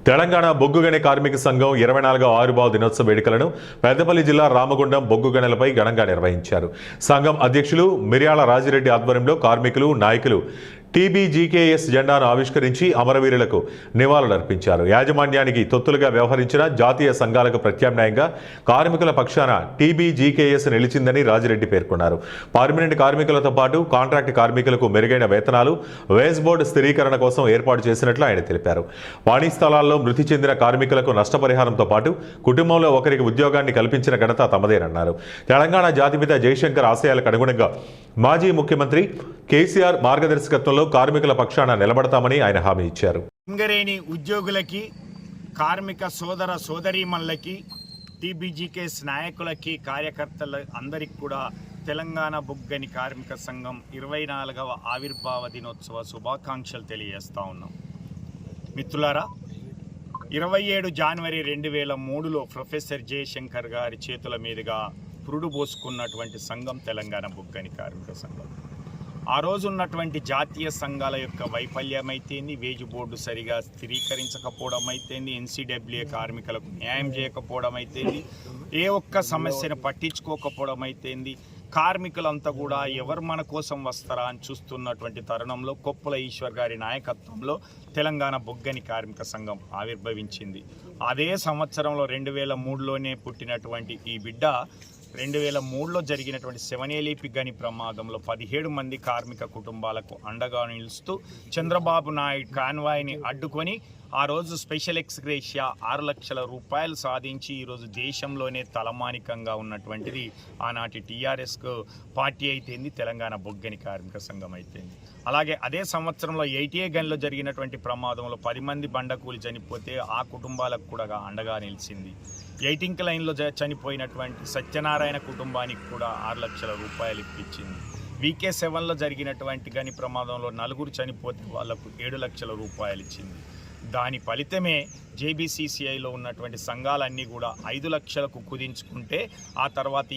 తెలంగాణ బొగ్గుగని కార్మిక సంఘం 24వ ఆవిర్భావ దినోత్సవ వేడుకలను పెద్దపల్లి జిల్లా రామగుండం బొగ్గుగనులపై ఘనంగా నిర్వహించారు. సంఘం అధ్యక్షులు మిర్యాల రాజిరెడ్డి ఆధ్వర్యంలో కార్మికులు, నాయకులు టీబీజీకేఎస్ జెండాను ఆవిష్కరించి అమరవీరులకు నివాళులర్పించారు. యాజమాన్యానికి తొత్తులుగా వ్యవహరించిన జాతీయ సంఘాలకు ప్రత్యామ్నాయంగా కార్మికుల పక్షాన టీబీజీకేఎస్ నిలిచిందని రాజిరెడ్డి పేర్కొన్నారు. పర్మనెంట్ కార్మికులతో పాటు కాంట్రాక్ట్ కార్మికులకు మెరుగైన వేతనాలు, వేజ్ బోర్డు స్థిరీకరణ కోసం ఏర్పాటు చేసినట్లు ఆయన తెలిపారు. వాణి స్థలాల్లో మృతి చెందిన కార్మికులకు నష్టపరిహారంతో పాటు కుటుంబంలో ఒకరికి ఉద్యోగాన్ని కల్పించిన ఘనత తమదేనన్నారు. తెలంగాణ జాతిపిత జయశంకర్ ఆశయాలకు అనుగుణంగా మాజీ ముఖ్యమంత్రి కేసీఆర్ మార్గదర్శకత్వంలో కార్మికుల పక్షాన నిలబడతామని ఆయన హామీ ఇచ్చారు. సింగరేణి ఉద్యోగులకి, కార్మిక సోదర సోదరీమణులకి, టీబీజీకేఎస్ నాయకులకి, కార్యకర్తల అందరికీ కూడా తెలంగాణ బొగ్గుగని కార్మిక సంఘం 24వ ఆవిర్భావ దినోత్సవ శుభాకాంక్షలు తెలియజేస్తా ఉన్నాం. మిత్రులారా, 27 జనవరి 2003లో ప్రొఫెసర్ జయశంకర్ గారి చేతుల మీదుగా పురుడు పోసుకున్నటువంటి సంఘం తెలంగాణ బొగ్గుగని కార్మిక సంఘం. ఆ రోజు ఉన్నటువంటి జాతీయ సంఘాల యొక్క వైఫల్యం అయితేంది, వేజ్ బోర్డు సరిగా స్థిరీకరించకపోవడం అయితేంది, ఎన్సీడబ్ల్యూఏ కార్మికులకు న్యాయం చేయకపోవడం అయితేంది, ఏ ఒక్క సమస్యను పట్టించుకోకపోవడం అయితేంది, కార్మికులంతా కూడా ఎవరు మన కోసం వస్తారా అని చూస్తున్నటువంటి తరుణంలో కొప్పుల ఈశ్వర్ గారి నాయకత్వంలో తెలంగాణ బొగ్గుగని కార్మిక సంఘం ఆవిర్భవించింది. అదే సంవత్సరంలో 2003లోనే పుట్టినటువంటి ఈ బిడ్డ 2003లో జరిగినటువంటి సెవెనేలిపి గని ప్రమాదంలో 17 మంది కార్మిక కుటుంబాలకు అండగా నిలుస్తూ చంద్రబాబు నాయుడు కాన్వాయ్ని అడ్డుకొని ఆ రోజు స్పెషల్ ఎక్స్గ్రేషియా 6 లక్షల రూపాయలు సాధించి ఈరోజు దేశంలోనే తలమానికంగా ఉన్నటువంటిది ఆనాటి టీఆర్ఎస్కు పార్టీ అయితేంది, తెలంగాణ బొగ్గుగని కార్మిక సంఘం అయితేంది. అలాగే అదే సంవత్సరంలో 88 గనిలో జరిగినటువంటి ప్రమాదంలో 10 మంది బండకూలి చనిపోతే ఆ కుటుంబాలకు కూడా అండగా నిలిచింది. 18 లైన్లో చనిపోయినటువంటి సత్యనారాయణ కుటుంబానికి కూడా 6 లక్షల రూపాయలు ఇప్పించింది. VK7లో జరిగినటువంటి గని ప్రమాదంలో 4 చనిపోతే వాళ్లకు 7 లక్షల రూపాయలు ఇచ్చింది. దాని ఫలితమే JBCCIలో ఉన్నటువంటి సంఘాలన్నీ కూడా 5 లక్షలకు కుదించుకుంటే ఆ తర్వాత